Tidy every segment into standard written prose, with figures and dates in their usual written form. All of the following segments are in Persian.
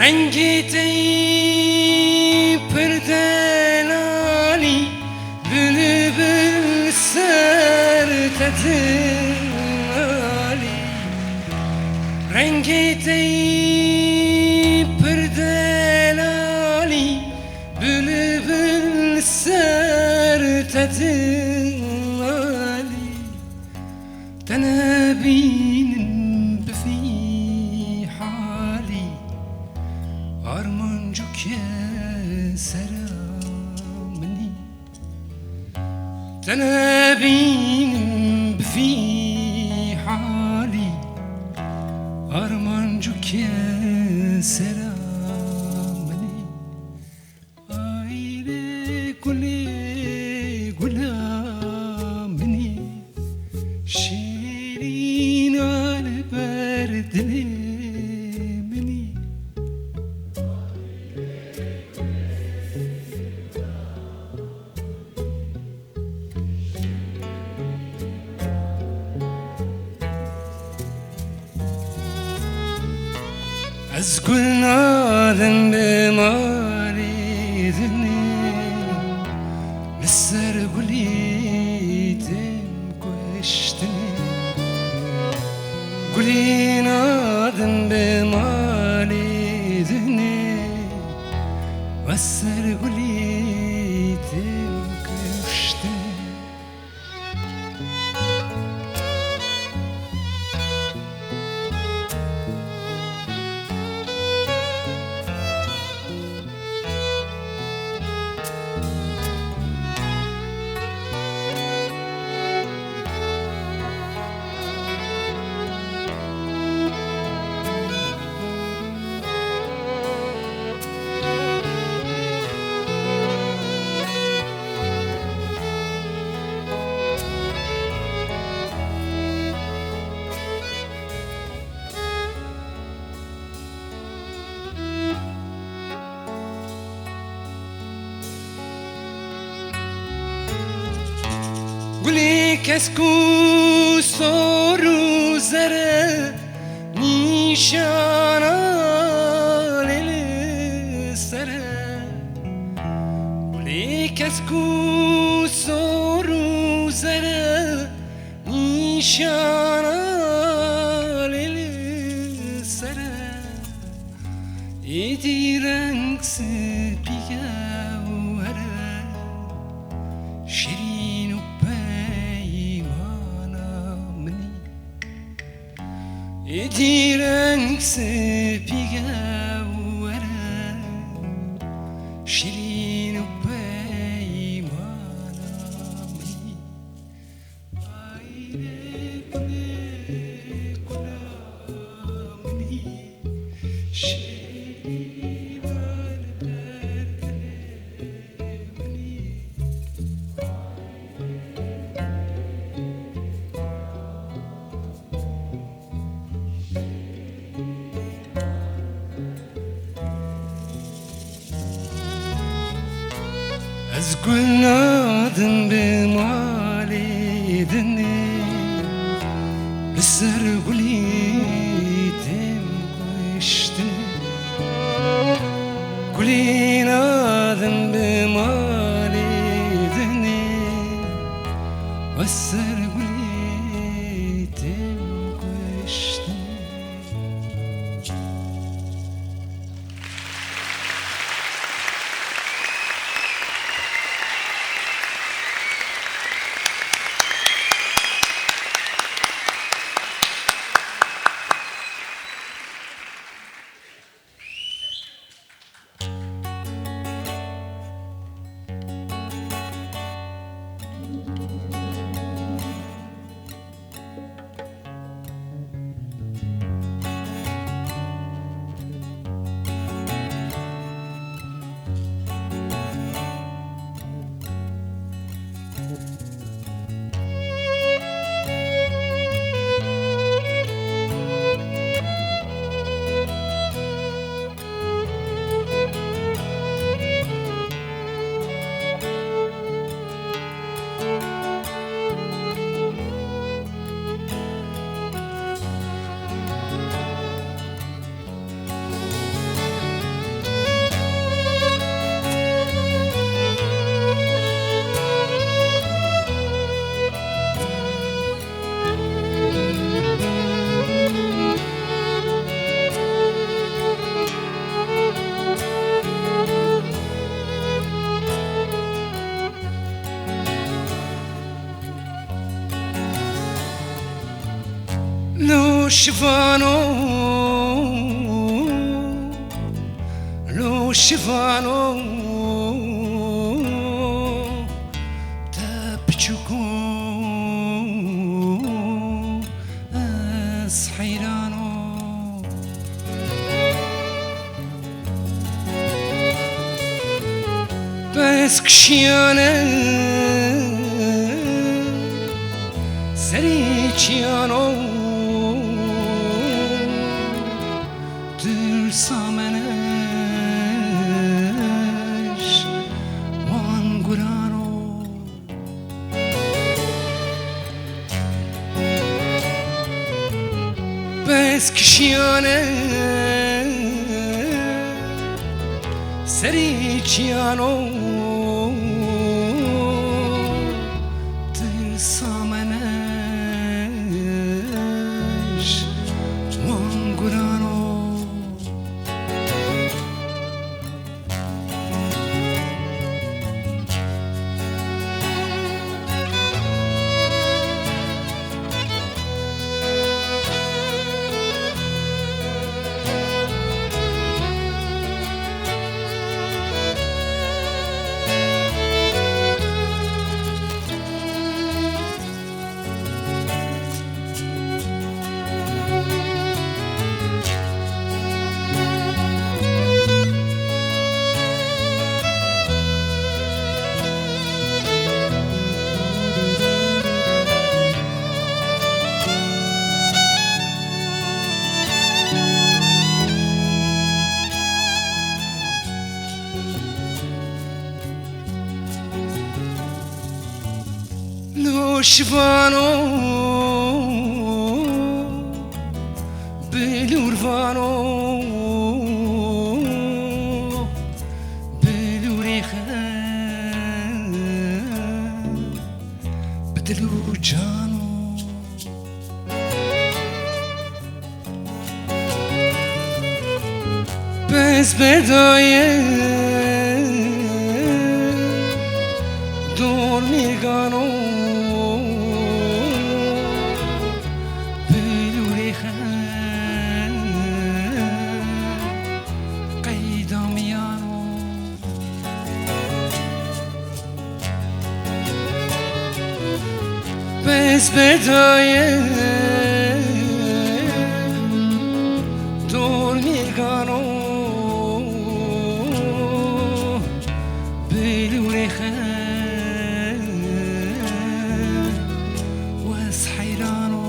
رنگی تی پردلالی بلبل سر تدلالی رنگی تی پردلالی بلبل سر تدلالی تنابين بفي حالي أرمنجك يا سلامني تنابين بفي حالي أرمنجك يا سلامني عيلي كلي غلامني شيرين على برد مني أذكر نادم بمالي ذني لسر قولي تنكشتني قولي نادم بمالي ذني وسر قولي تنكشتني قولي كسكو صورو زرا نيشانا للسرا قولي كسكو صورو زرا نيشانا للسرا يدي رنگ سبيا ورا شيرين يدي رنگ سبيا ورا شيرين وبيمانا مني عيني كلي كلا مني شيرين والبرد مني أذكر نادم بمالي ذني لسر قولي تنكشتني قولي نادم بمالي ذني وسر قولي تنكشتني شفانو لو شفانو تبچكو از حيرانو بس كشيانه سريچيانو ترسامنش وانگرانو بس كشيانه سريچيانو ترسامنش وانگرانو لو شفانو بلورفانو بلوريخان بدلو جانو بس بدايه دور میگانو بس بدايه دور میگانو بلور خان واس حيرانو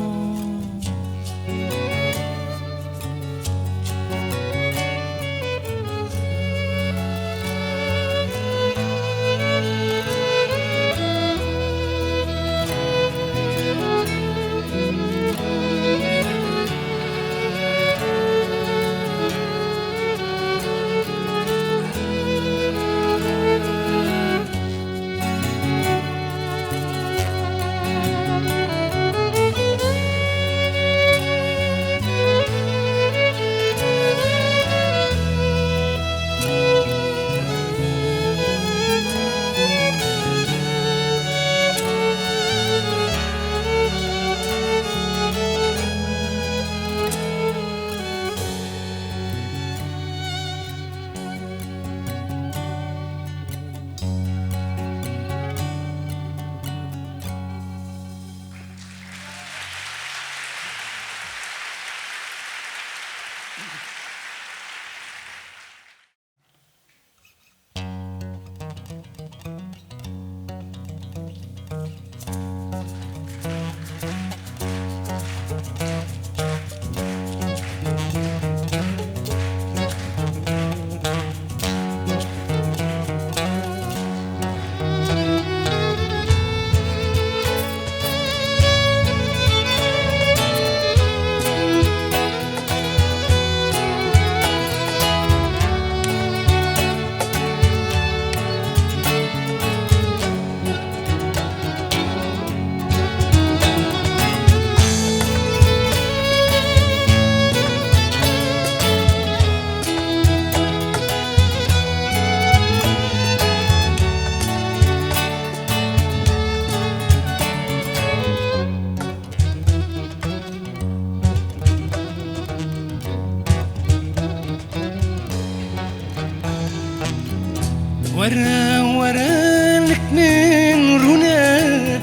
ورا ورا لك من رونا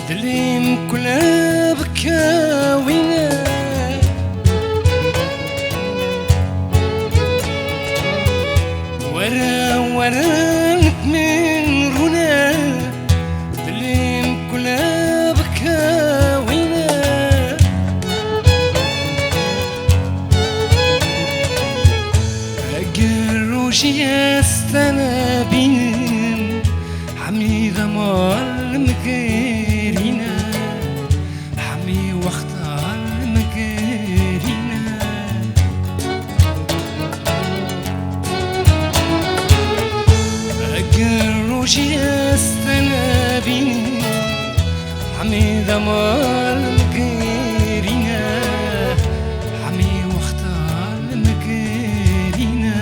دليم كلها بكاوينا ورا ورا لك من رونا دليم كلها بكاوينا أقروشي استنا بين حميدة مال مكيرينا حمي واختار مكيرينا أقروشي استنا بين حميدة مال مكيرينا حمي واختار مكيرينا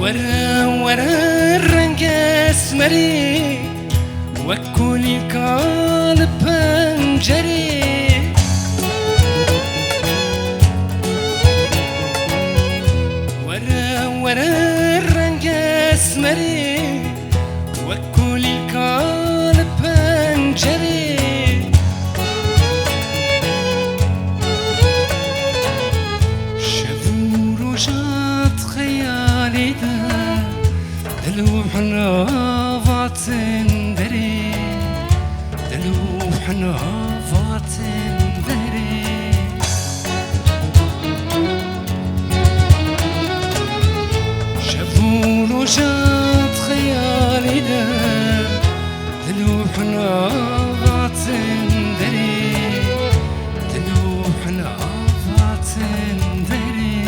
ورا ورا الرنقاس مري وكولي قالب بنجري ورا ورا الرنقاس مري وكولي قالب بنجري شافوا رجعت خيالي دلوحنا فاتن دري دلوحنا فاتن دري شافوا رجعت خيالي دلوحنا فاتن دري دلوحنا فاتن دري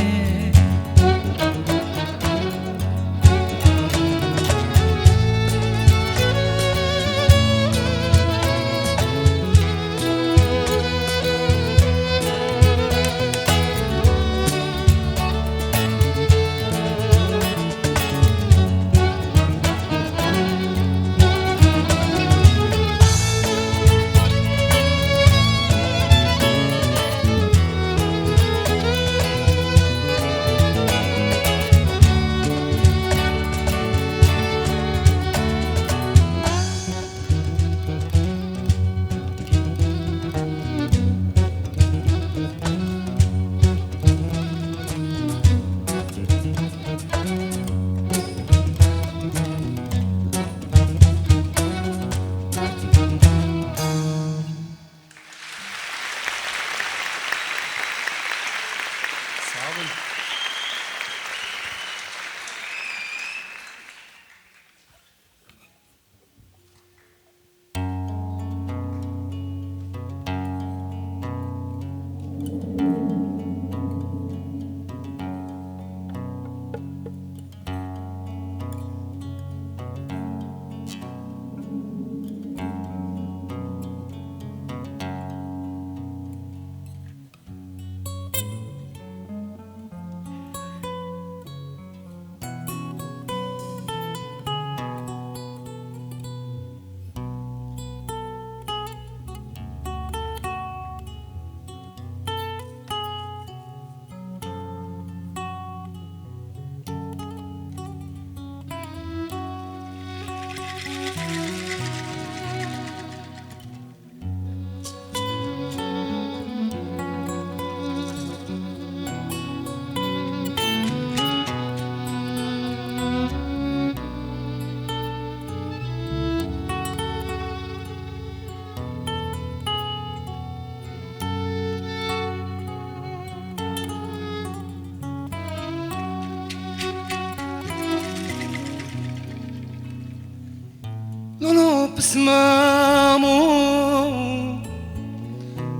لولو بسمامو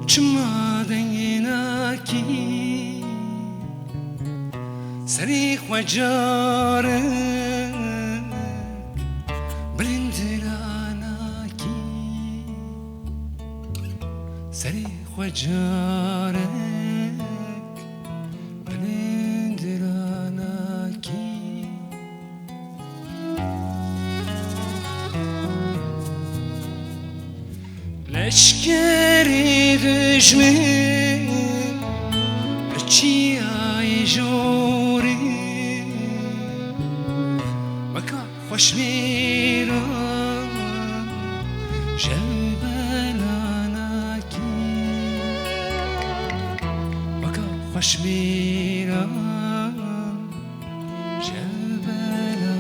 چما دنگیناکی سریخ و جارک بلندراناکی سریخ و جارک لشکری دشمن چی ای جوری وکا خوش میرم جلبلاناکی وکا خوش میرم جلبلاناکی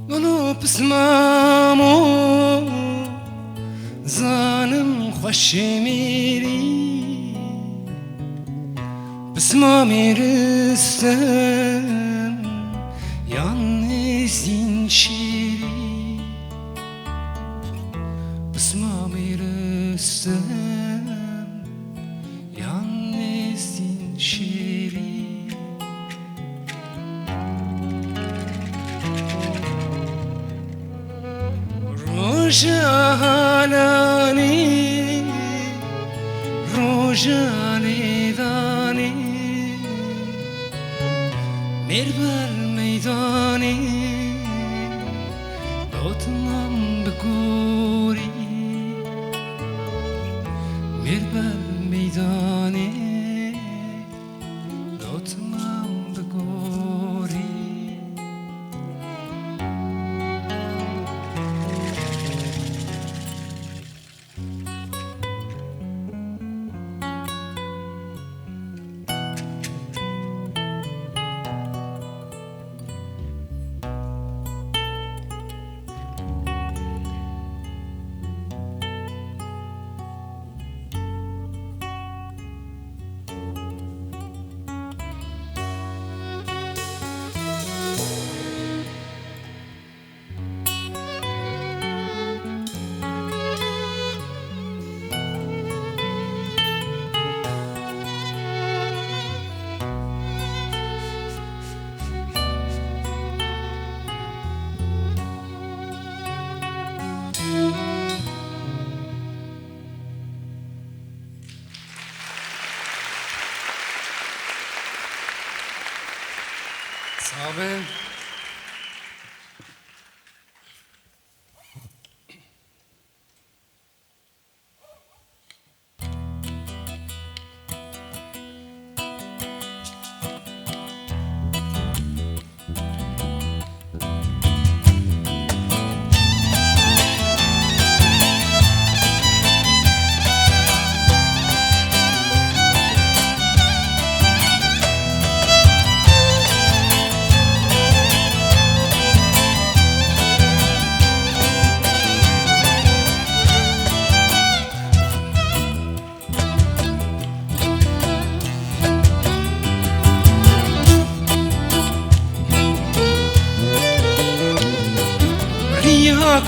لولو بسمامو زانم خوش میری بسمامی رستم یalnız این شیری بسمامی رستم یalnız این شیری روشانی روشانی دانی میربر میدانی لطمم بگوری میربر میدانی لطمم بگوری Amen.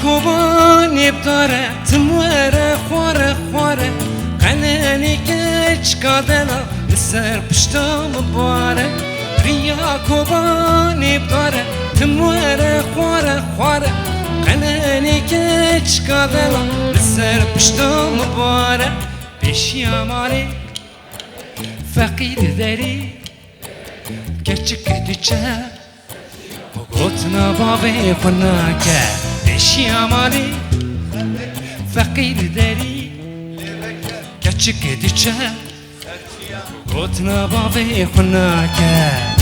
کوبان بداره تموره خواره خواره قلنی کچ کادلا لسر پشتم باره ریا کوبانی بداره تموره خواره خواره قلنی که چکادلا لسر پشتم باره پیشی امانی فقیر داری گرچک دیچه بگوتنا بابی خناکه پیشی امانی فقیر داری گرچک دیچه بگوتنا بابی خناکه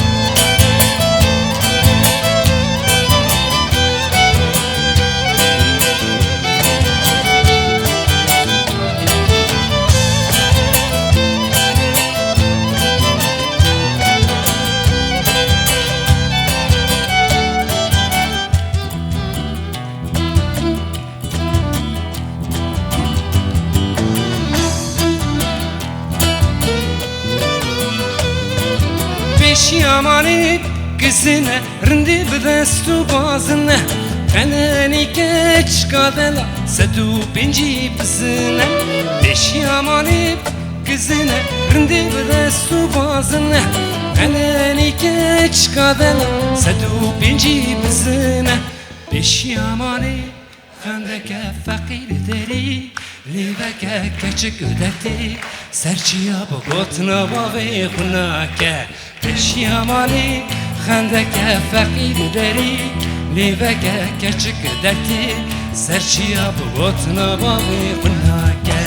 پیشی امانی کسینه رندی بدستو بازنه قنانی که چکادلا سدو پنجی بزنه پیشی امانی کسینه رندی بدستو بازنه قنانی که چکادلا سدو پنجی بزنه پیشی امانی خندک فقیر داری لیوک کچک دتی سرچیا بگوتنا باوی خناکه پیشی امانی خندک فقیر داری لیوک کچک دتی سرچیا بگوتنا باوی خناکه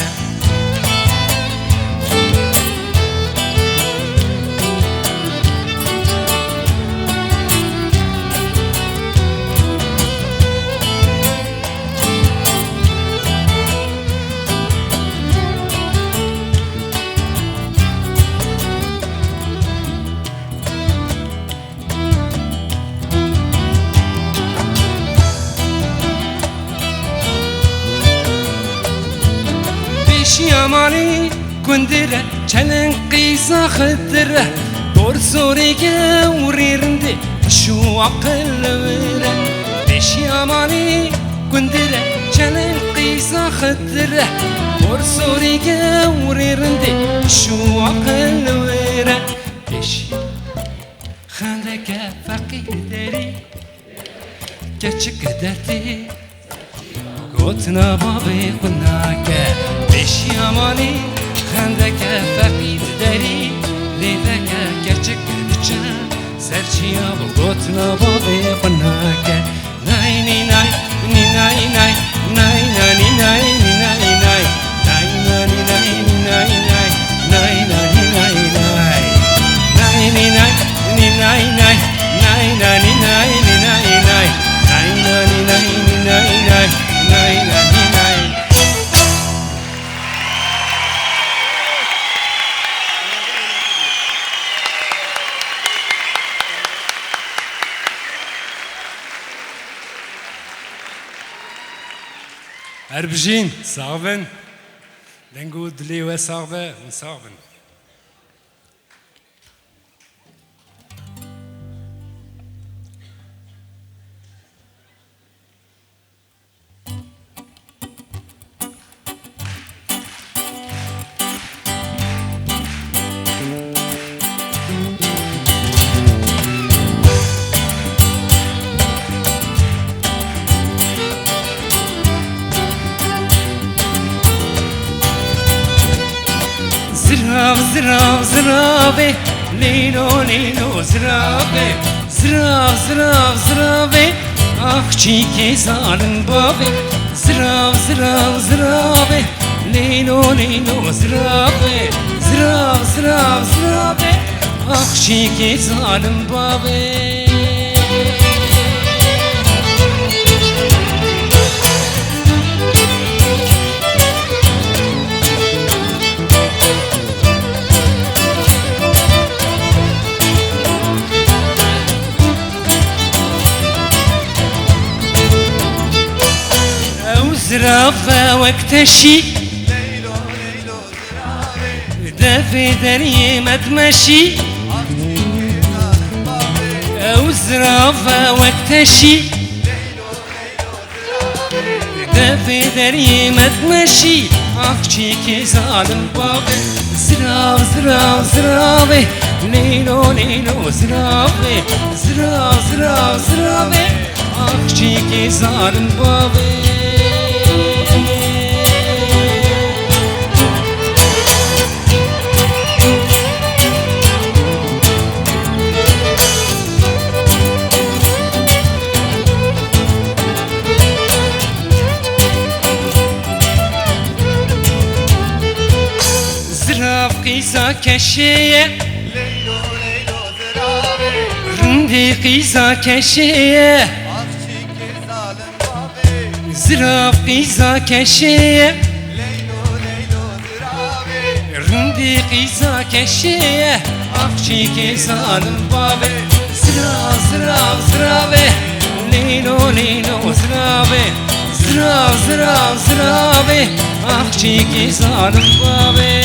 پیشی امانی کندره چلن قیزا خدره دور سوری که وریرنده شو عقل وره پیشی امانی کندره چلن قیزا خدره دور سوری که وریرنده شو عقل وره پیشی خندک فقیر داری گرچک درتی گوتنا بابی خناکه پیشی امانی خندک فقیر داری لیوک گرچک دچه سرچیا بگوتنا بابی خناکه نای نی نای نی نای نای نای نای نای نای نای نای نای نای نای نای نای نای نای نی نای نی نای نای نای نای نای نای نای نای نای نای نای نای نای نای نای Erbjin, sarven. Den god livet sarve, sarven. زراف زرافه لیلو لیلو زرافه زراف زراف زرافه آخ چی که زالن بابه زراف زراف زرافه لیلو لیلو زرافه زراف زراف زرافه آخ چی که زالن بابه زرافة وقتشي ليلو ليلو زرافة دافي دري ما تمشي أو زرافة وقتشي ليلو ليلو زرافة دافي دري ما تمشي أخشي كي ظالم بابي زراف زراف زرافة Leylo leylo zirabe Zira zira zirabe Akçiki zalim babe Ziraf kıysa keşeye Leylo leylo zirabe Rindi kıysa keşeye Akçiki zalim babe Ziraf kıysa keşeye Leylo leylo zirabe Rindi kıysa keşeye Akçiki zalim babe Zira zira zirabe Leylo leylo zirabe Zira zira zirabe Akçiki zalim babe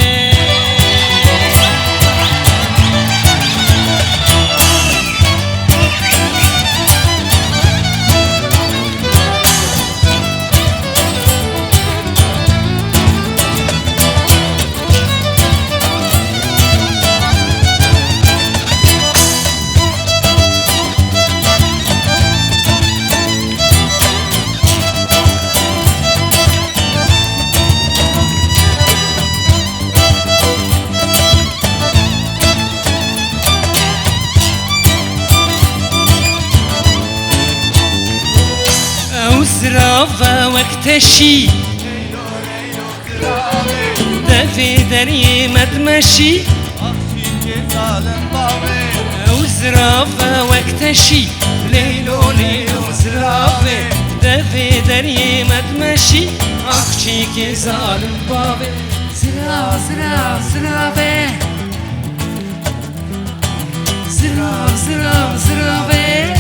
زرافة واكتشي Leylo leylo zirabe دفي دري ما تمشي Akçiki zalim babe وزرافة واكتشي ليلو ليلو زرافة دفي دري ما تمشي أخشيك ظالم بابي زرا زرا زرافة زرا زرا زرافة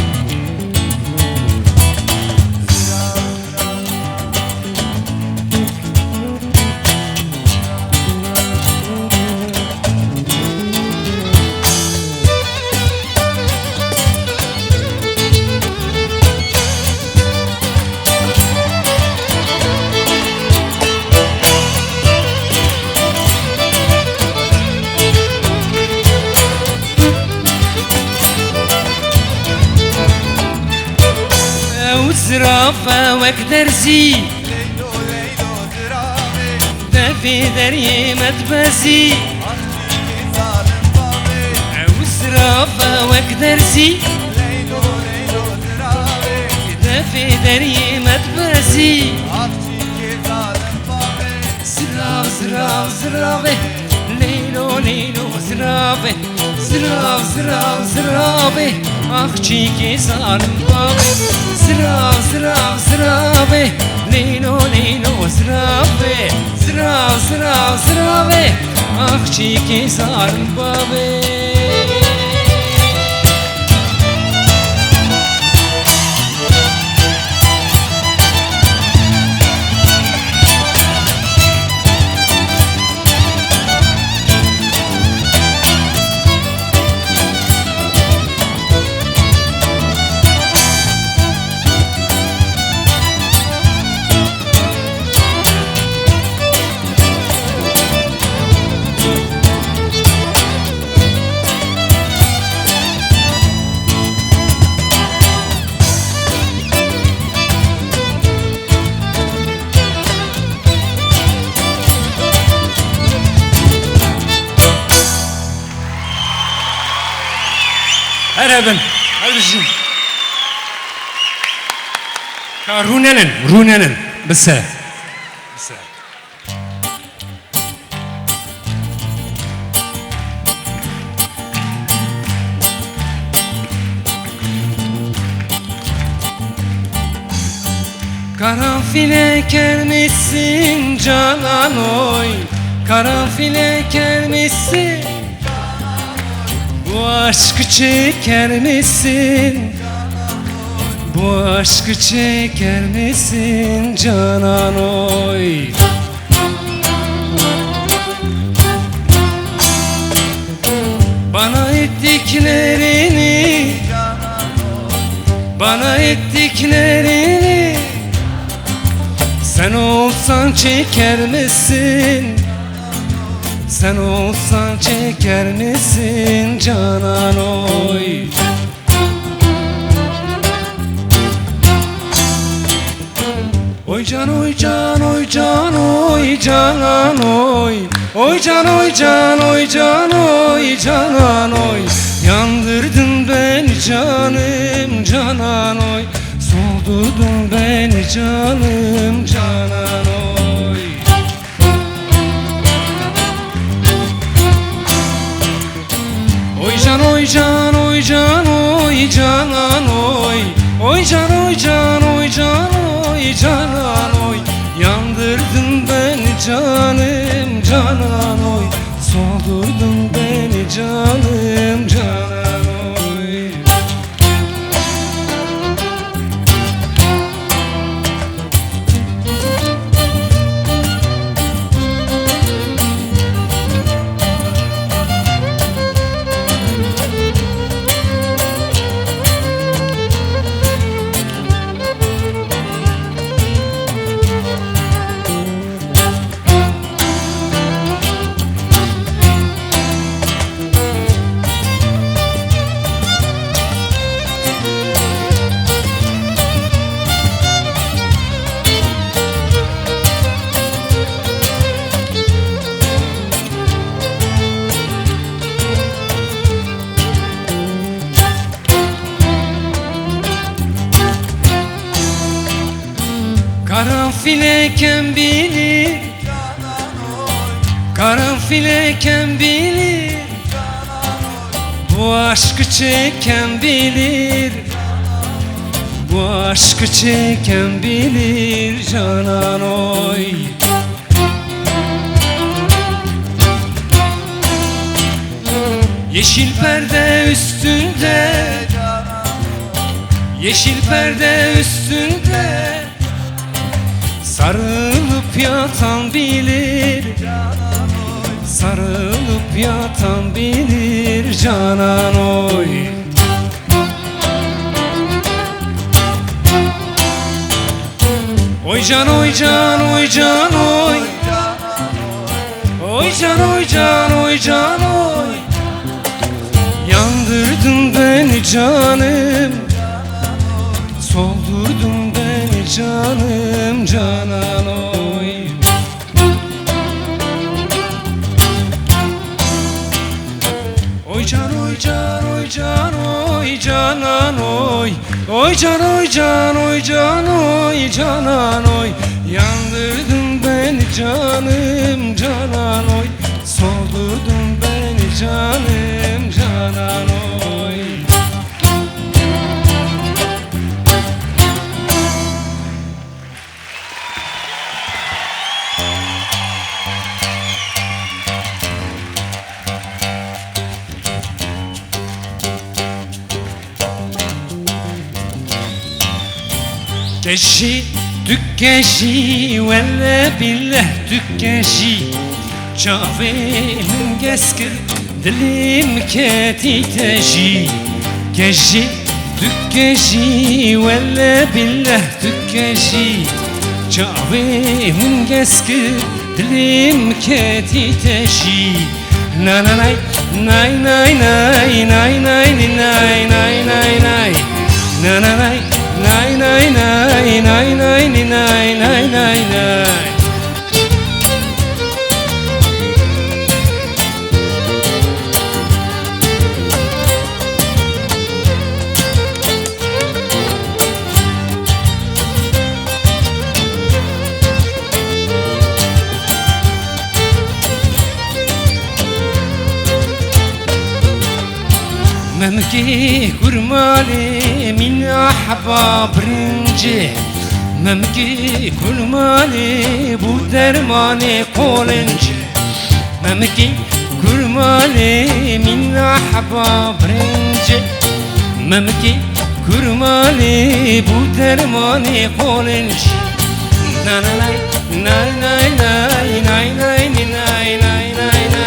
وزرافة وكدرسي Leylo leylo zirabe دفي دري ما تبسي Akçiki zalim babe وزرافة وكدرسي Leylo leylo zirabe دفي دري ما تبسي Akçiki zalim babe زراف زراف زرافة ليلو ليلو زرافة زراف زراف زرافة أخشيكي ظالم بابي زراف زراف زرافة ليلو ليلو زرافة زراف زراف زرافة أخشيكي ظالم بابي Ereben, kardeşim. Runenin, bise. Karanfile kermişsin canan oy, karanfile kermişsin. Bu aşkı çeker misin? Bu aşkı çeker misin canan oy? Bana ettiklerini, bana ettiklerini sen olsan çeker misin? Sen olsan çeker misin canan oy? Oy can oy can oy can oy canan oy. Oy can oy can oy can oy canan oy. Yandırdın beni canım canan oy. Soldurdun beni canım canan oy. Oy can oy can oy can oy canan oy. Oy can oy can oy can oy canan oy. Yandırdın beni canım canan oy. Soldurdun beni canım canan oy. Karanfil kim bilir, karanfil kim bilir, bu aşkı çeken bilir, bu aşkı çeken bilir canan oy. Yeşil perde üstünde, yeşil perde üstünde sarılıp yatan bilir, sarılıp yatan bilir canan oy. Oy can oy can oy can oy. Oy can oy can oy can oy. Yandırdın beni canım, soldurdun beni canım canan oy. Oy can oy can oy can oy canan oy. Oy can oy can oy can oy canan oy. Yandırdın beni canım canan oy. Soldurdun beni canım canan oy. Geşi dükkeşi velle billah dükkeşi Çavim geskir dilim keti teşi. Geşi dükkeşi velle billah dükkeşi Çavim geskir dilim keti teşi. Na na nay nay nay nay nay nay nay nay nay nay na na nay nay nay nay nay nay nay nay nay nay. ممكي كرمالي من أحباب رنجي ممكي كرمالي بودرماني قولنجي ممكي كرمالي من أحباب رنجي ممكي كرمالي بودرماني قولنجي نا نا نا نا نا نا نا نا نا نا نا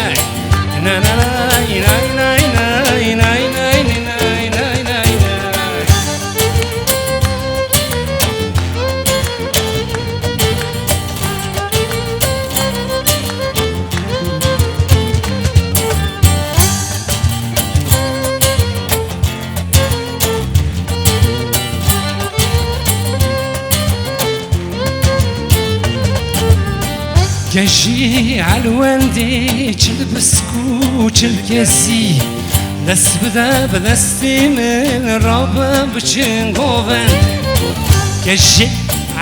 گشی علوندی چل بسکو چل کسی دست بده به دستی من را بچین گووند گشی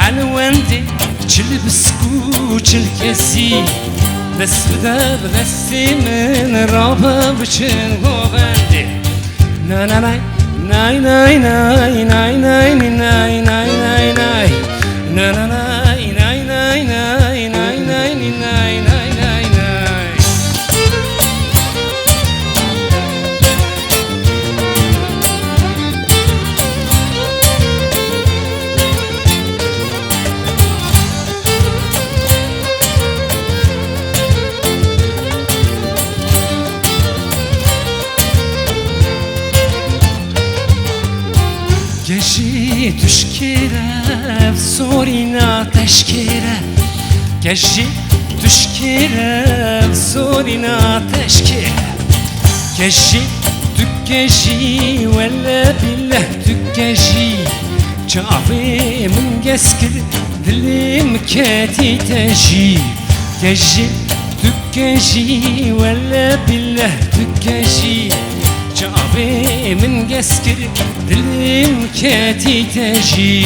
علوندی چل بسکو چل کسی دست بده به دستی من را بچین گووند نه نه نه نای نای نای نای نای نای نای نای نای نه نه نای نای نای نای نای نای نای نای نای نای گشی تشکیره سورینا تشکیره گشی تشکیره سورینا تشکیره گشی تکشی ولا بالله تکشی جافي من قسكر دلي مكاتي تشي كشي تكشي ولا بالله تكشي جافي من قسكر دلي مكاتي تشي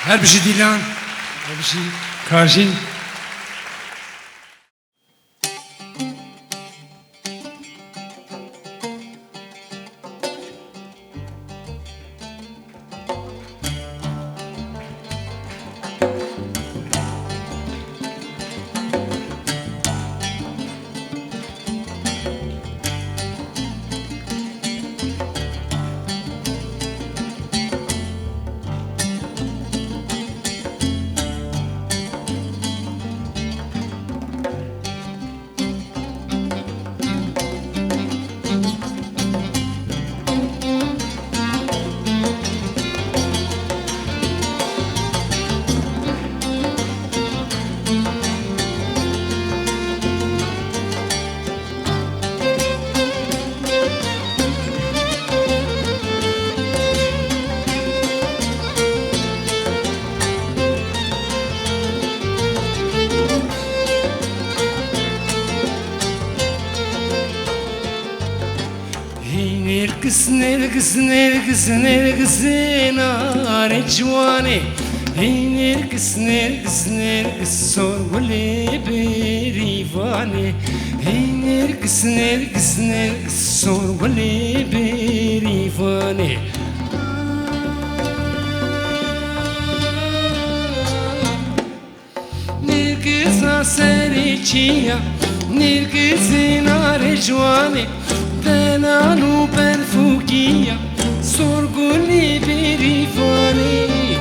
Her bir şey Dilan. Her bir şey karşı. نرقص نرقص نرقص نرقص نار جواني نرقص نرقص نرقص صور ولي بريفاني نرقص نرقص نرقص صور ولي بريفاني نرقص سريتشيا نرقص نار جواني دلالو بالفوقية sorguli berifani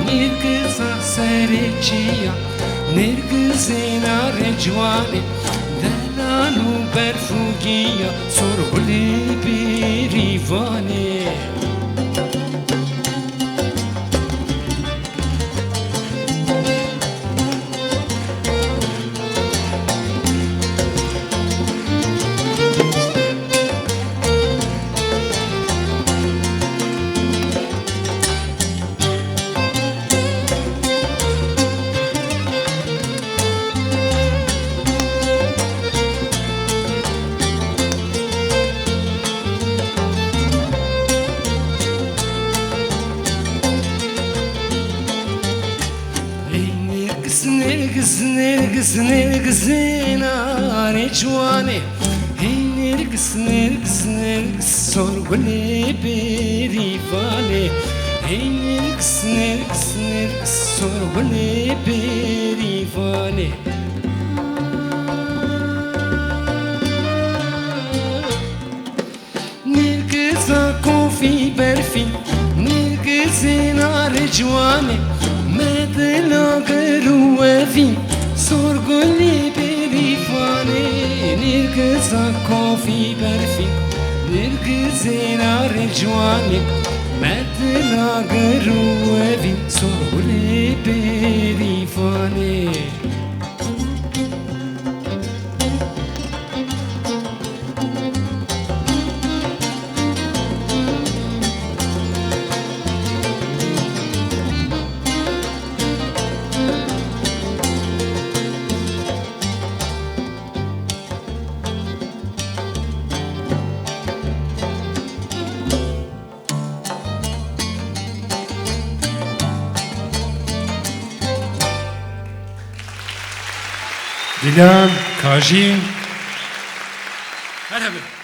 nirgıza sereciya nirgızina recvani delalu berfugiya sorguli berifani نرقص نرقص نرقص نار جواني نرقص نرقص نرقص sorguli berifani نرقص نرقص نرقص sorguli berifani نرقص كوفي برفي نرقص نار جواني مثل قروافي sorguli berifani نرقص كوفي برفي نرقص نار جواني مثل قروافي sorguli berifani Dilan, Kajin. Merhaba.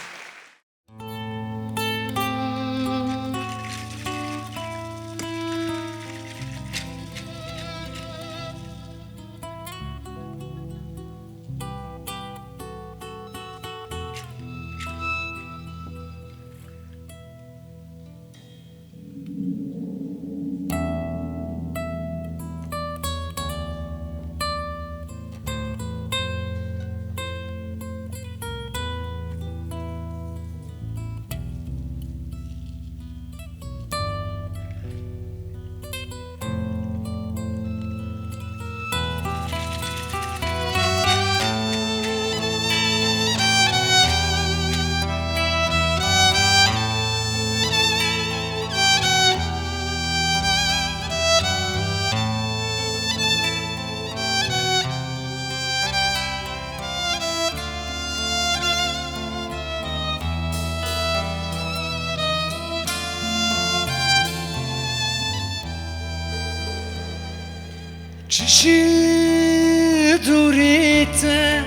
چشی دوریته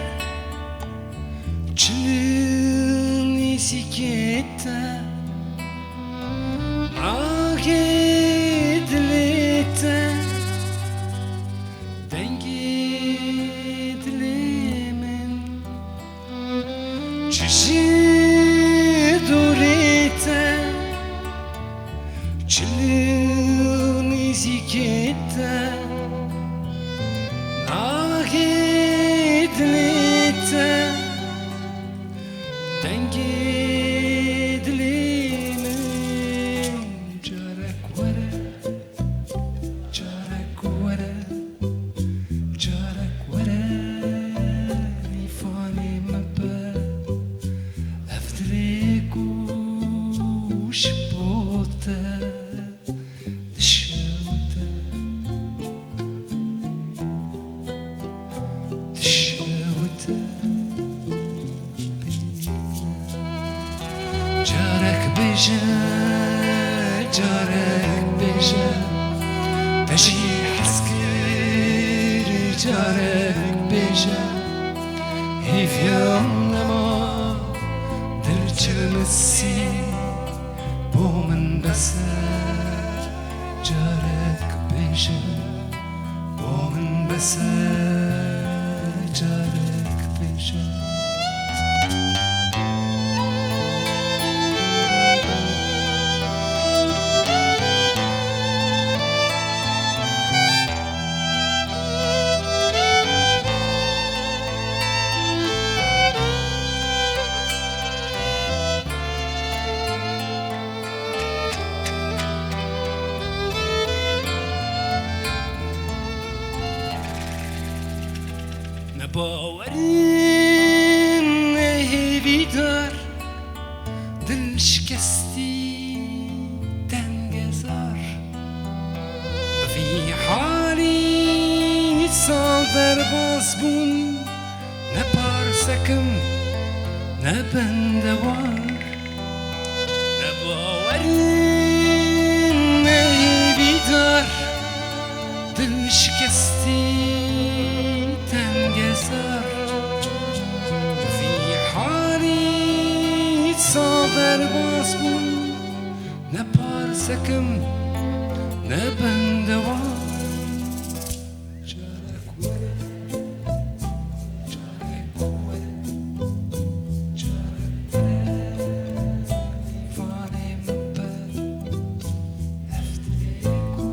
چلی سیکیته آگه دلیته دنگی دلی من چشی دوریته چلی سیکیته آگه دلیته دنگی دلی من جارک وره جارک وره جارک وره ایفانی مبه افتری گوش بوته دشوته دشوته جارك بيجا جارك بيجا تجي حسكير جارك بيجا هي في يوم ما درج مسي بومن بس جارك بيجا بومن بس جارك بيجا باورین هیوی دار دل شکستی دنگزار فی حالی سال در باز بون نپارسکم نبندوار نباورین هیوی دار دل شکستی في حالي صابر باسبون نپارسکم نبندوار جارك وره جارك وره جارك وره ایفانی مبه افتریکو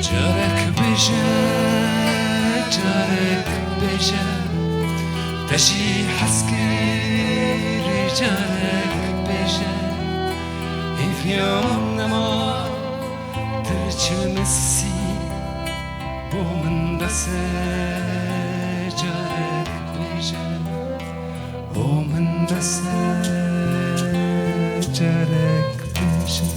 جارك بيجا جارك بيجا تجي حسكير جارك بيجا في يوم ما ترج مسي بومن بس جارك بيجا بومن بس جارك بيجا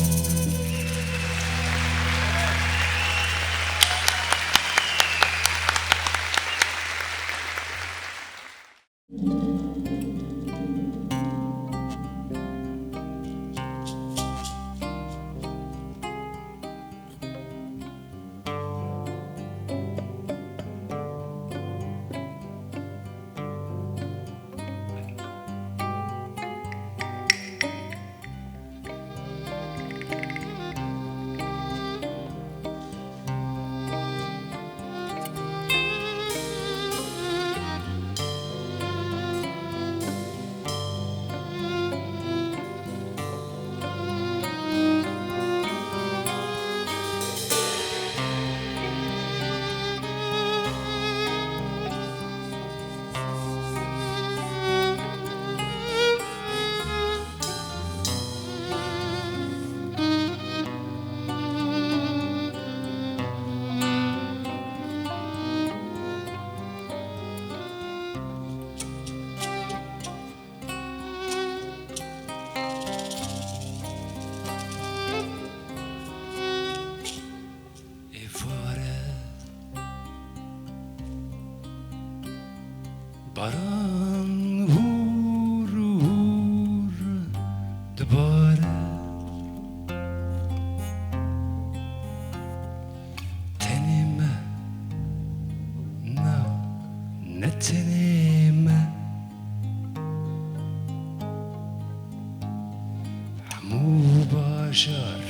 Baran vur vur dubare tenime na ne tenime hamu bajar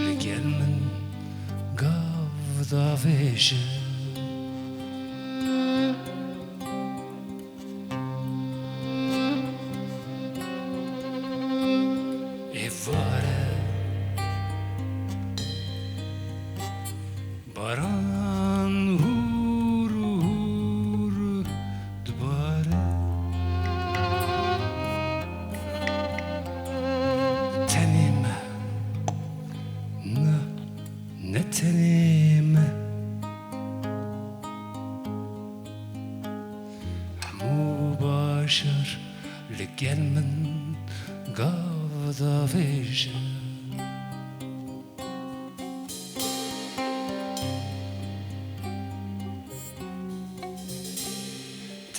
ligel min gavda veje Baran vur vur dubare tenime ne tenime hamu bashar ligel min gavda veje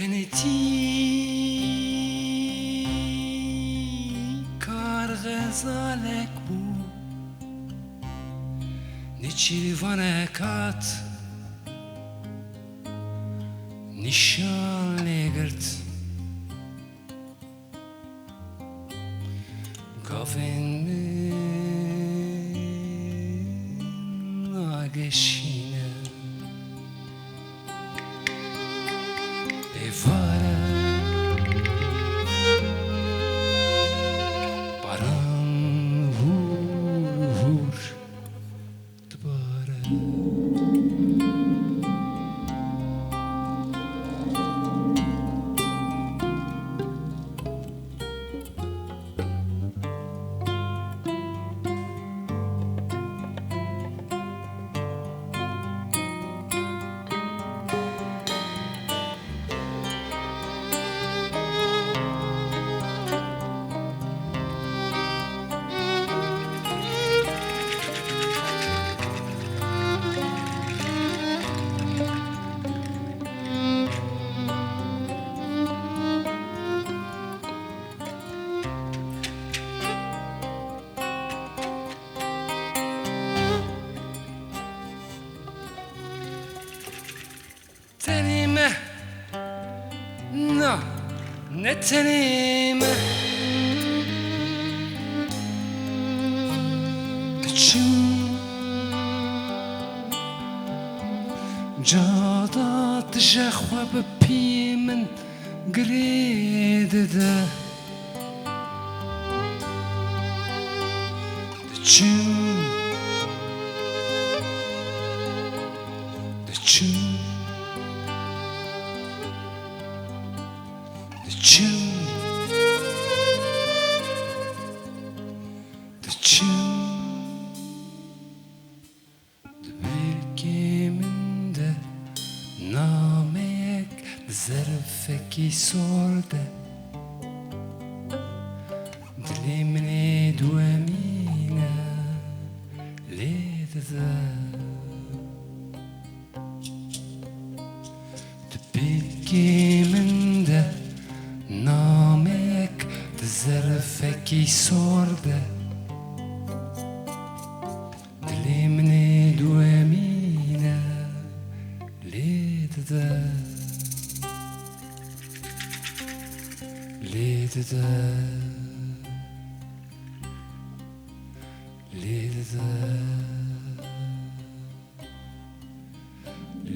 Teneti kar ghezalek bu Nichilvanekat Nişan legert Gavin min ageşine Evara Baran vur vur dubare Tenime na ne tenime Çın Cada tjexwa bepimen gredede Çın Çın The bilgiminde namek zerfeki sorde dilimini duemine ledede The bilgiminde namek zerfeki sorde dilimini duemine ledede ledede ledede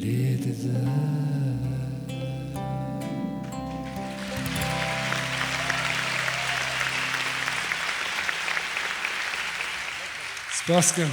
ledede Spasken.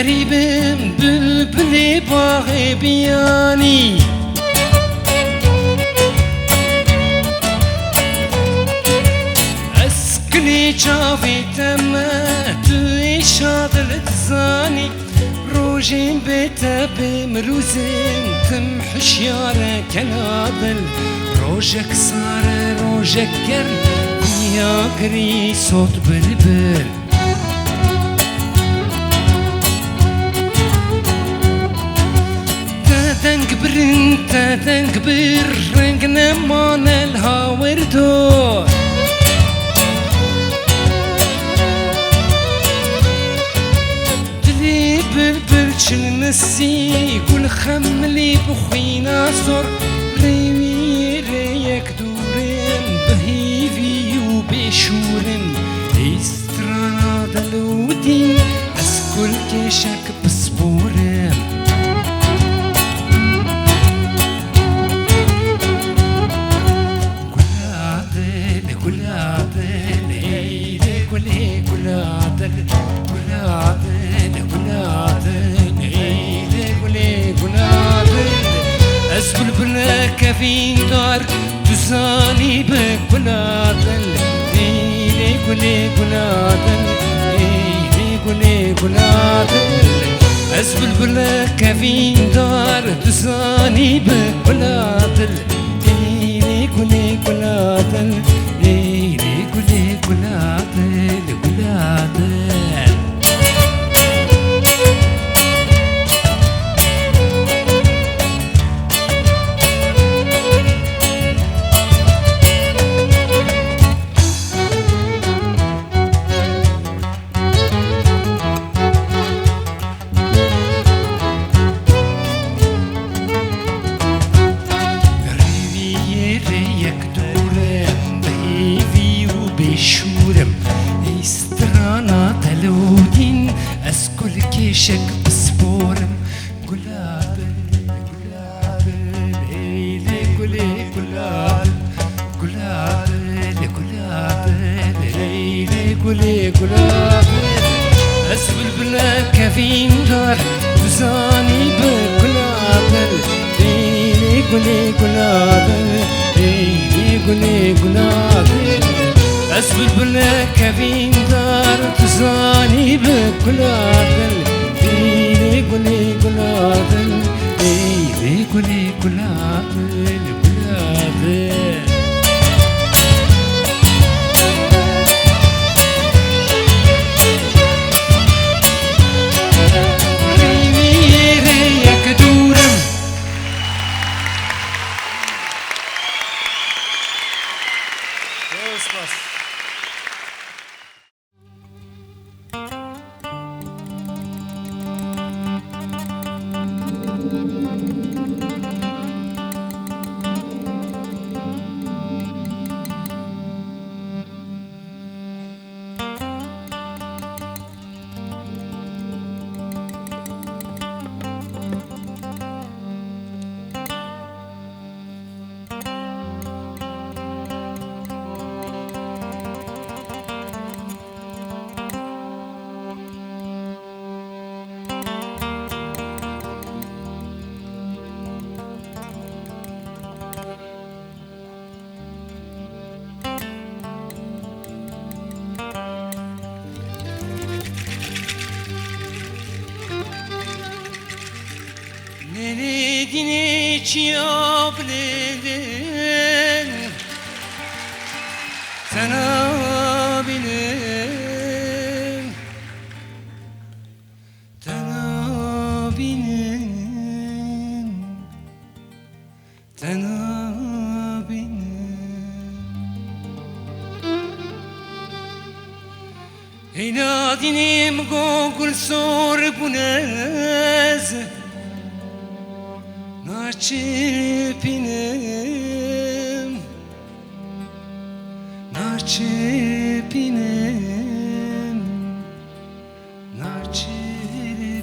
غريبم بلبلي باغي بياني اسكني شافي تما توي شاطل تزاني روجين بيتا بمروزين تمحش يارا كناضل روجك صار روجك قر يا قري صوت بلبل تنكبر رنقنا مانا الهاوردو دلي بلبل شلنسي كل خملي بخينا صر ريوي ريك دورن بهيفي وبشورن استرانا دلودين اسكل كيشك بصبورن اسبل بلا كفين دار تزاني بكلادل ليلي كلي كلادل ليلي كلي كلادل اسبل بلا كفين دار تزاني بكلادل ليلي كلي كلادل ليلي كلي كلادل كلادل استرانا تلودين اسكل كيشك بصبورم قلابل قلابل ليلي قلي قلابل قلابل قلابل ليلي قلي قلابل اسبل بلا كفين دار تزاني بقلابل ليلي قلي قلابل ليلي قلي قلابل اسبل بلا كفين دار تزاني بكلادل ليلي قلي قلادل ليلي قلي قلادل قلادل ريمي ريك دورم Nedine çiyableden sana binen sana binen sana binen Inadinim gogul sor bunez Naçipinem Naçipinem Naçipinem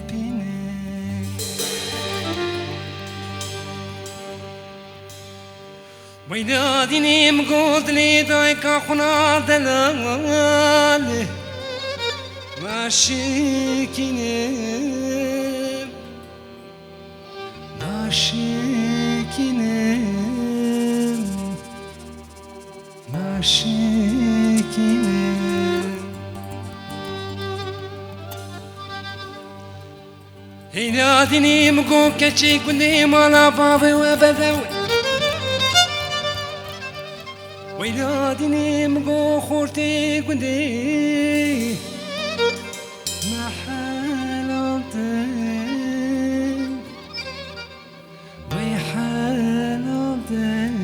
Vaydadinim godli dayka khuna dalal Naşikinim, naşikinim, naşikinim. Heyladini mgo keçi kundi mala bavi ve bedewi. Heyladini mgo khorti kundi محلاتن وي حلاتن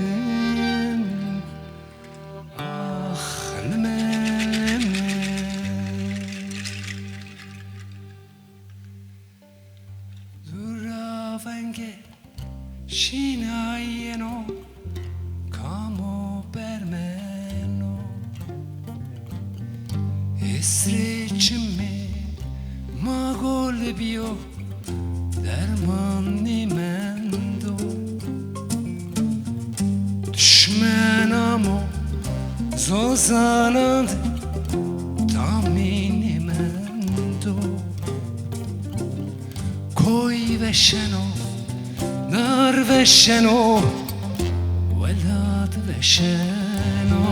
آخ المن زرافنگه شیناینو کامو برمنو اسرچمی ماغول بیو درمانی مندو دشمنامو زوزانند تامینی مندو کوی وشنو نار وشنو ولاد وشنو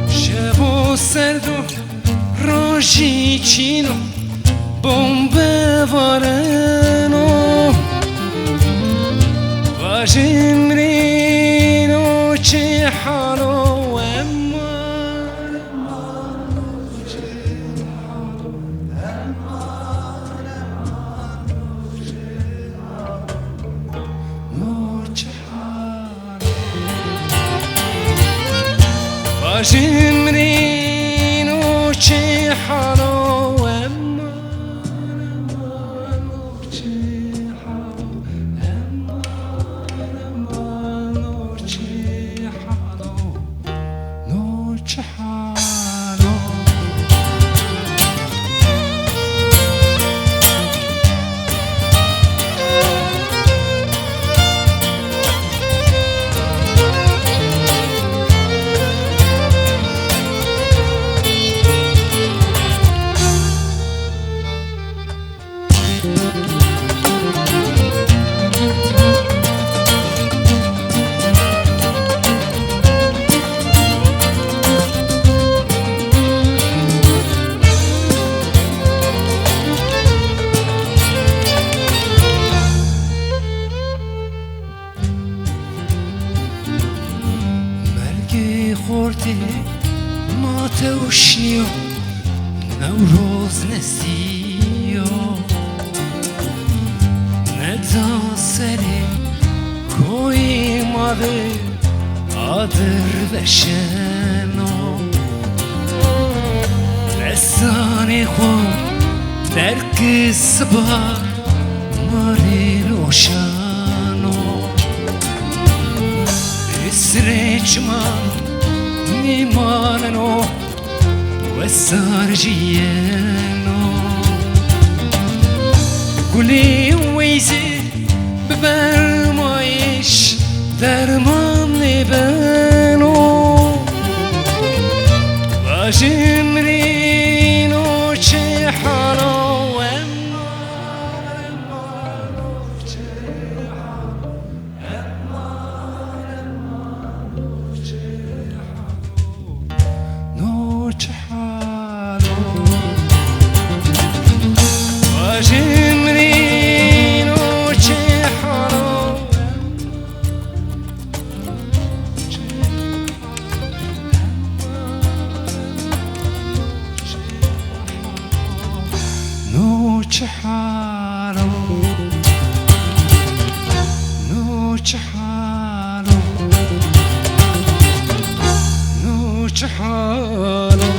شبو سردو روشی چینو بمبه وارنو واجمرینو چه حالو واجمرینو چه حالو خورده ما توشیو نوروز نسیو ندا سری کوی ماده آدر بشنو لسانی خون در کسبا ماری روشانو اسرچمان نیمانو و سرجیانو گلی ویزی ببرمایش درمان نبنو واجمرینو چه حالو چحالو نو چحالو نو چحالو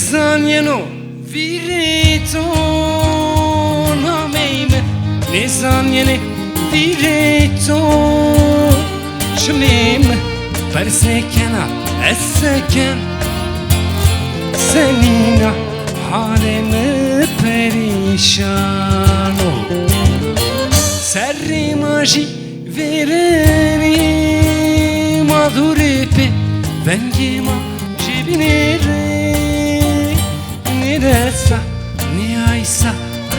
نزانينو فيريتون هميمه نزانيني فيريتون شميمه برسكنا السكن سنينا حالم perişano Serri maji vereri madhurepe Vengima jibinere Niresa ni aysa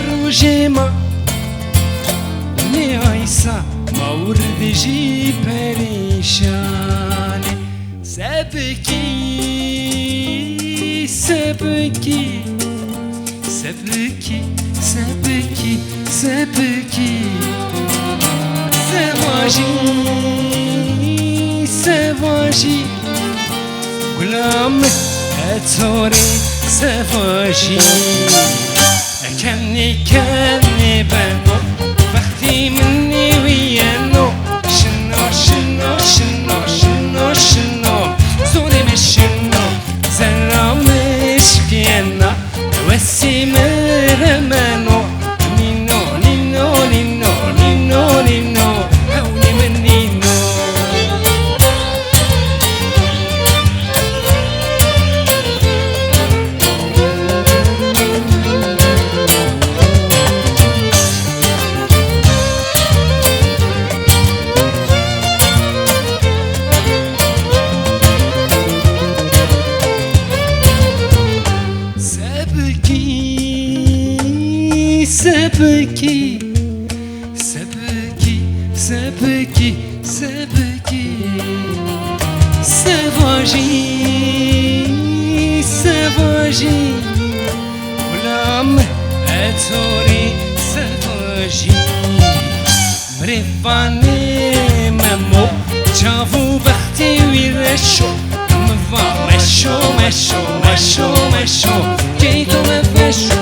rujema Ni aysa maurdeji perişane Sebeki Sebeki Sebeki, sebeki, sebeki Sevaji, sevaji Gulam etori sevaji Kenni kenni beno Vakti minni viyeno Şino, şino, şino, şino, şino Zorime şino Zerrame şkiyena Vessimere meno Nino, nino, nino, nino, nino Hevni men nino Sebeki, sebeki, sebeki, sebeki Sevaji, sevaji Gulam etori sevaji Mrivane memo Çavu bakti vireşo Mva meşo, meşo, meşo, meşo Keyto mefeşo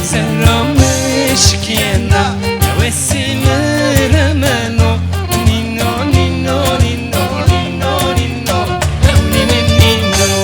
Zerrame Şkiyena Vessimere meno Nino, nino, nino, nino, nino Hevni men nino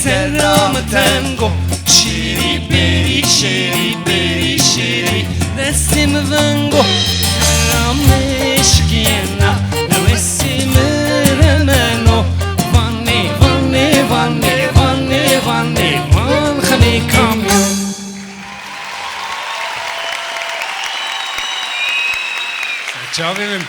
Serram tango Şiri beri şiri beri şiri Destim vango Serram eşkiyena Vessimere meno Vanne, vanne, vanne, vanne, vanne Van khami kamyon Ciao benim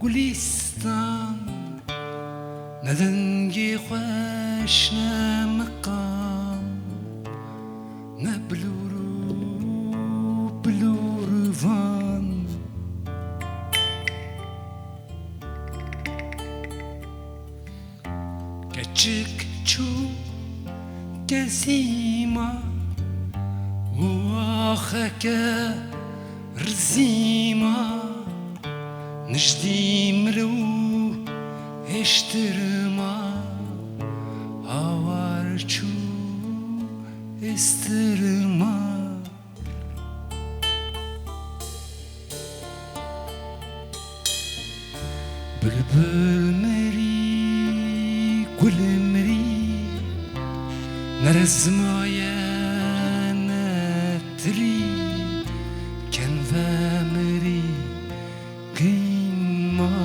گلیستان ندنگی خوش نمقام نبلورو بلورو وان küçük çu gezim ما واخك رزيما نجدي مرو اشترما هوارچو استرما بلبل مري گل مري نرزمايا نتري كن مري قيمة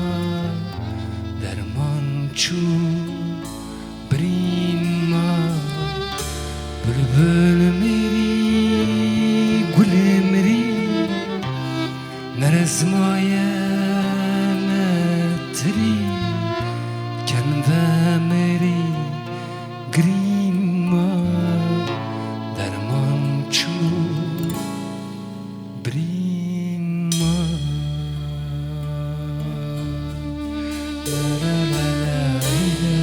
درمان چو بريما بلبل مري گل مري نرزمايا نتري كن مري قريما درمان چو بريما لا لا لا لا لا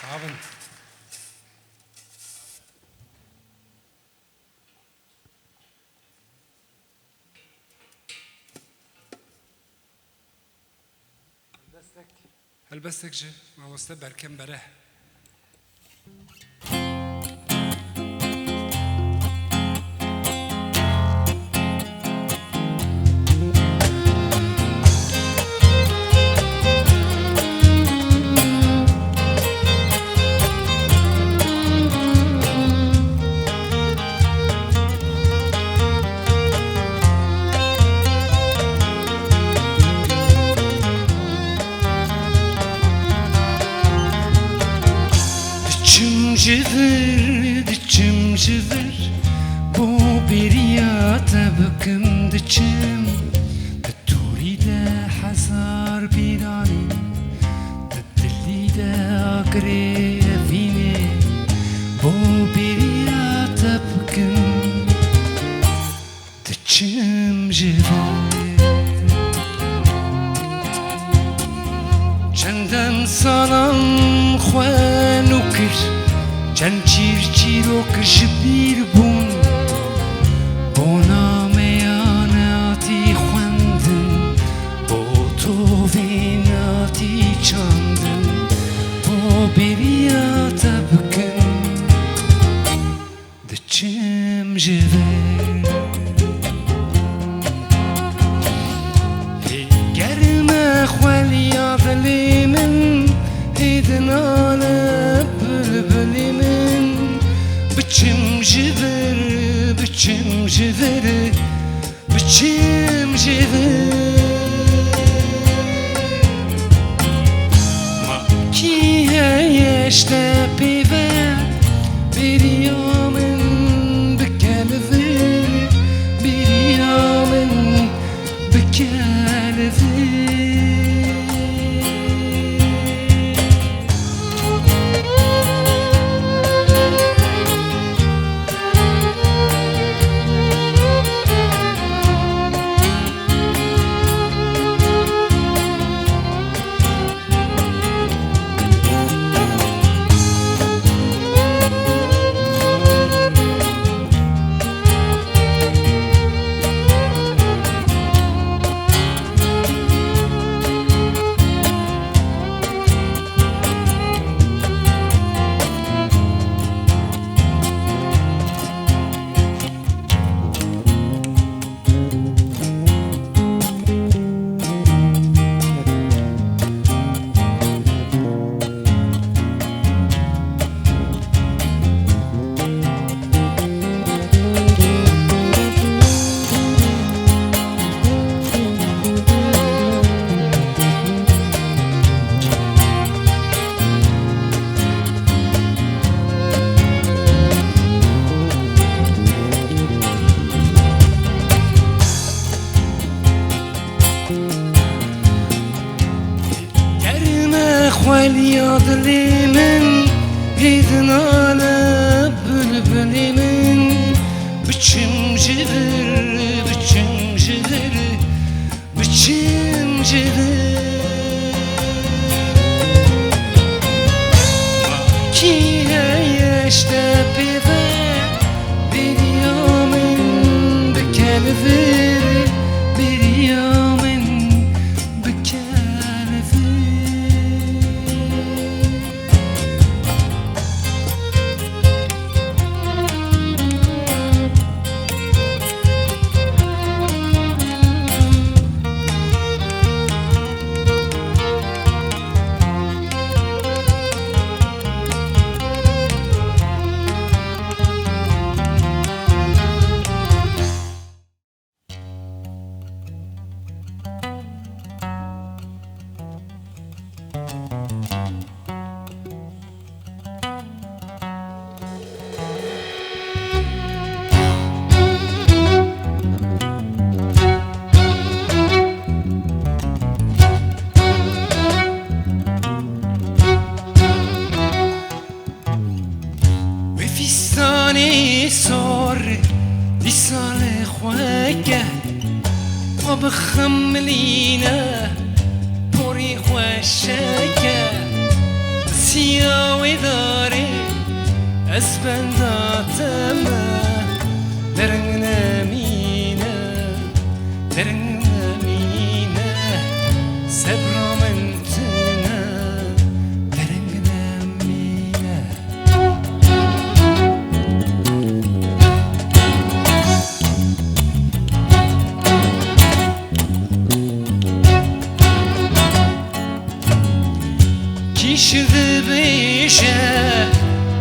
صعبا هلبستك جي ما مستبر كم بره دچم جذر بو برياتا بكم دچم توري ده حزار بيراني تدلي ده اقري فيني بو برياتا بكم دچم جذر چندن سالم خوانو کر چند چیرو کش بیر بون با نامیاناتی خوندن با تو ویناتی چاندن با بریاتا بکن دچم جوه گرم خوالیا دلی من هیدنانه بلبلی من بچم جذر بچم جذر بچم جذر ما کی هشتا پیوه بریامن بکلذر بریامن بکلذر Ya dilimin Heydin ala bülbülümün Biçimcidir, biçimcidir, biçimcidir Ki yaşta peve bir yamin bir kelvir bir yamin bir kelvir فستاني صار لسان خواكه وبخملينا بوري خوشكه سياوي داري أسبن ذاتما درنا مينا درنا مينا سبرا منتنا درنا مينا Kişidi bişe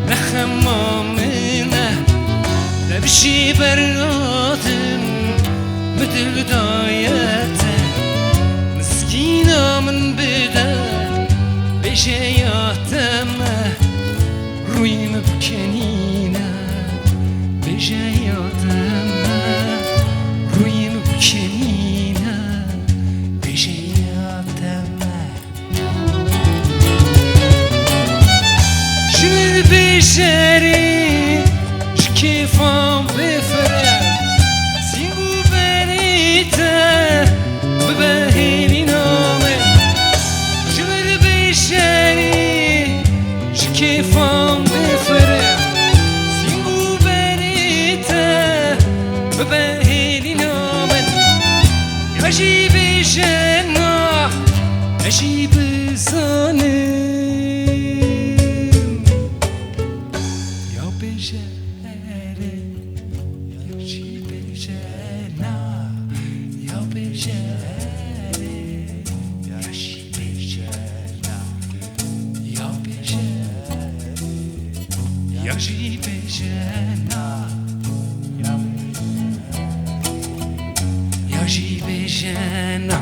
nexemmamine Debşi bernadım müdür dayete Miskina min bide beşe yateme Ruyim bkenine beşe yateme Ruyim bkenine beşe yateme بشری شکیفم بفرم سینگو بریته ببهیلی نامه شلر بشری شکیفم بفرم سینگو بریته ببهیلی نامه عجیب جنا عجیب زانه Yaşı bejena Yaşı bejena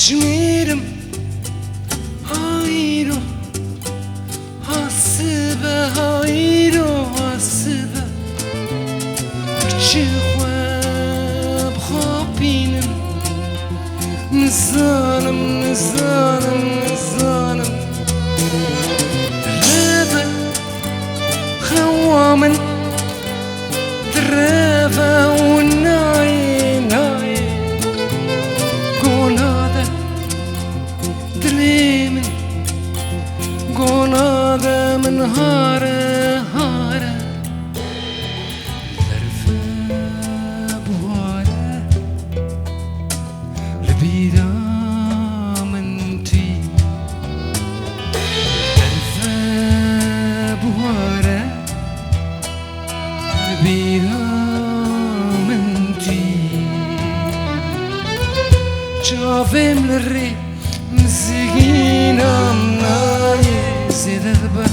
Düşünürüm hayro hasbe hayro نزانم نزانم نزانم درافة خوامن درافة وناي ناي قونادا دريمن قونادا من هارة هارة ظرفة بوارة لبيدا منتي ظرفة بوارة لبيدا منتي شافم للري مسكينة مناي زيد ذبه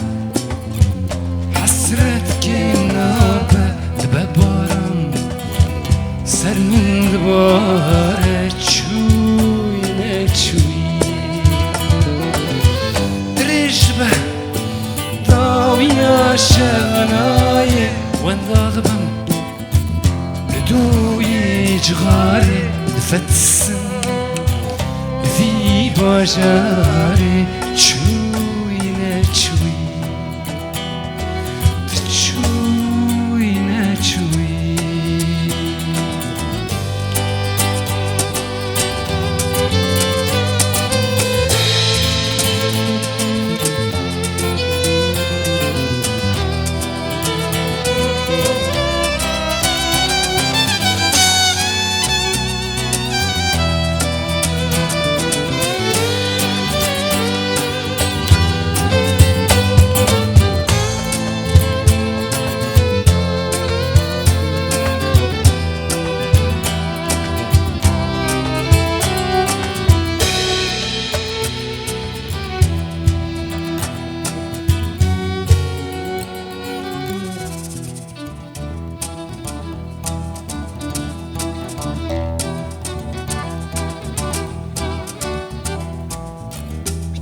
حسرت كنابه دببارم سر من دباره چوی نچوی درشبه داویا شغنای ونداغبم لدوی جغاري دفتسن في بجاري چوی نچوی چوی نچوی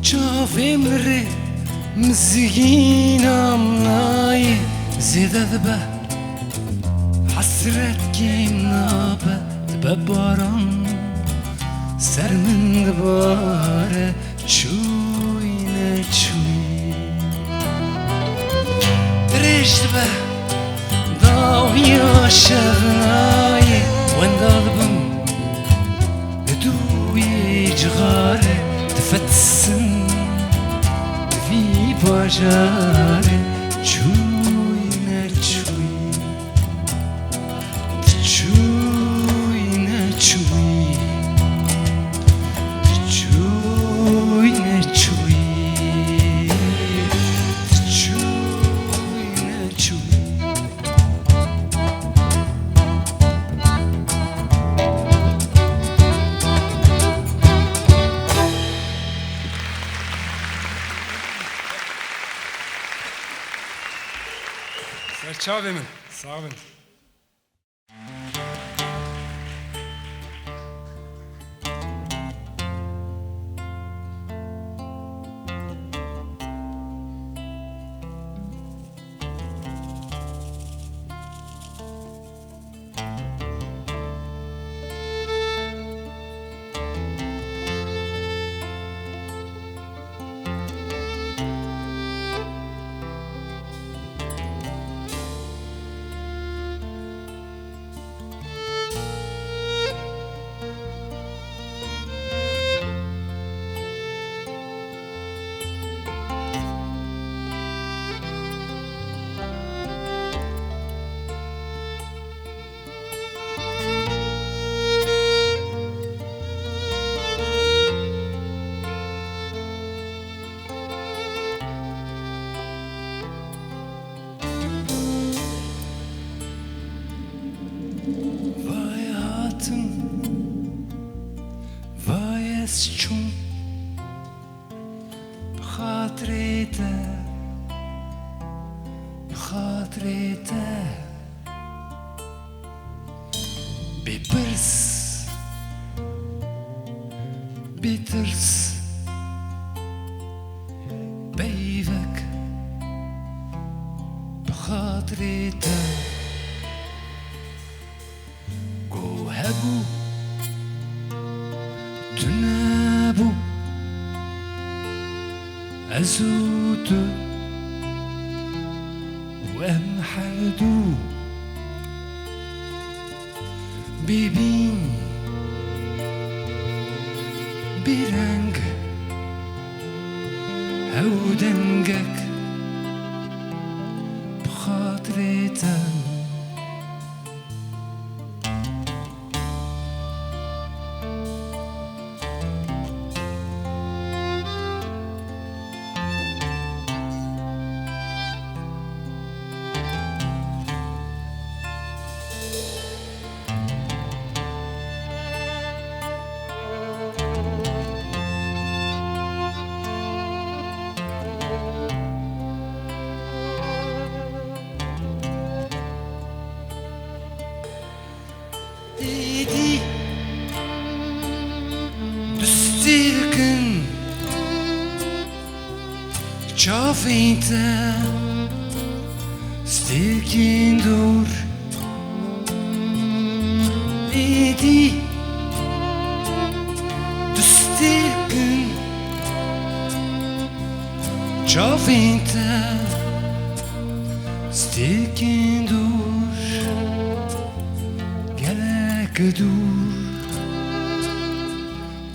شافم لري مزينة مناي زيد ذبه حسرت كنابه دببارم سر من دباره چوی نچوی درشبه داویا شغناي ونداغبم لدوي جغاره دفتسن في بجاري چوی نچوی چوی نچوی چوی نچوی چوی نچوی Serçave min, sağ olun. چون بخاطرته بپرس بترس بیوک بخاطرته گو هبو نبو أزود وأمحدو ببین برنگ او دنگک بخاطرتن دیدی دستیرکن چافیتا ستیرکن دور دیدی دستیرکن چافیتا ستیرکن دور Gedur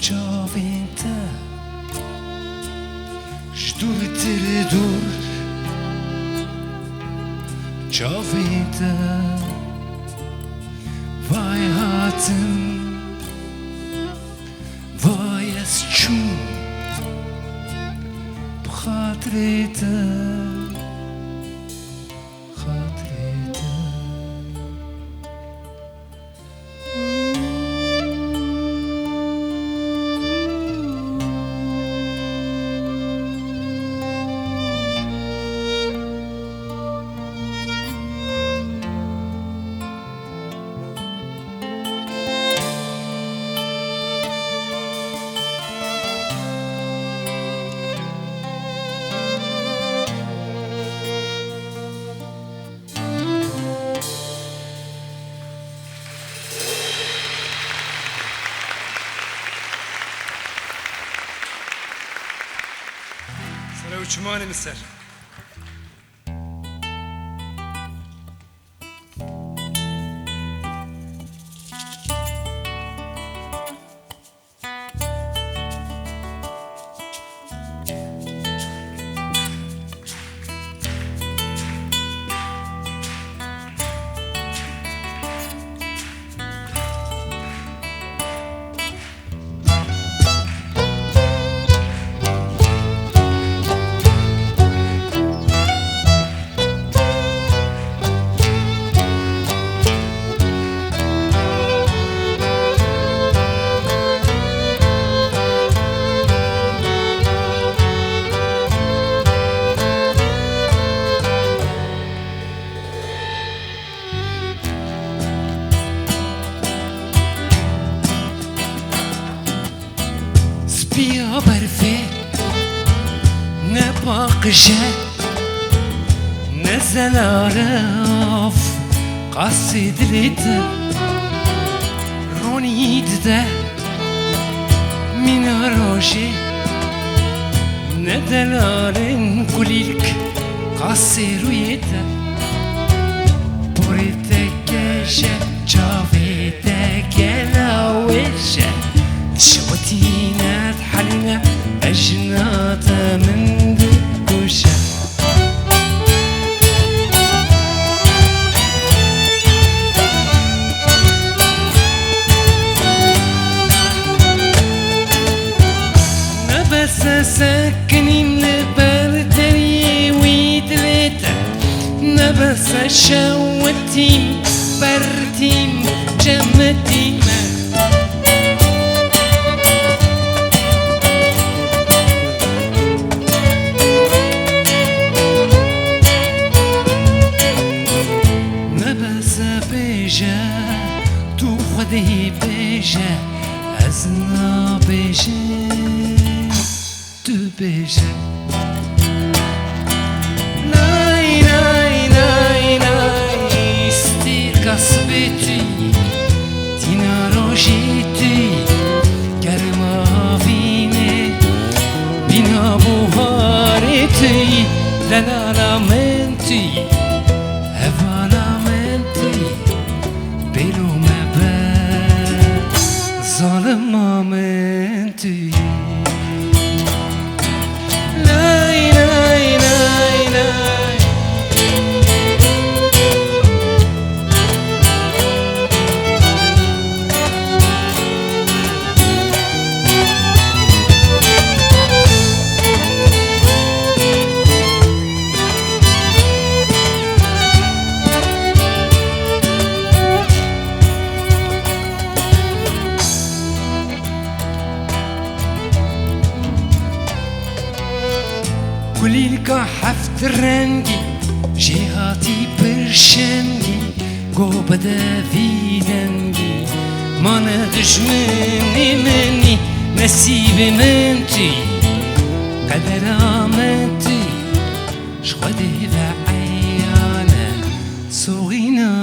Çaventa Şdurtir dur Çaventa Vay hatım Vay esçum Bxatreta سلام چمانی مستر بیا برفه نباقشه نزل عرف قصد ليت رونيد ده من روشي ندلارن كليلك قصر ويتا بوريتك جاويتك لاوشة شوتينا حلنا أجناط من دكوشة نبس ساكنين بردري ويدلتا نبس شوتيم برتيم جمتيم تو خودی بیشه از نابیشه تو بیشه نای نای نای نای استیر قصبی توی دینا روشی توی گرم آوین منتي لا لا لا منتي هفانا منتي بيلو ما بان ظالم ما منتي لاي لاي لاي لاي كلي لك حفت الرنجي جهاتي برشنجي قو بدا في دنجي ما ندش مني نسيبي منتي قدر آمنتي شخدي ذا عيانا صغينا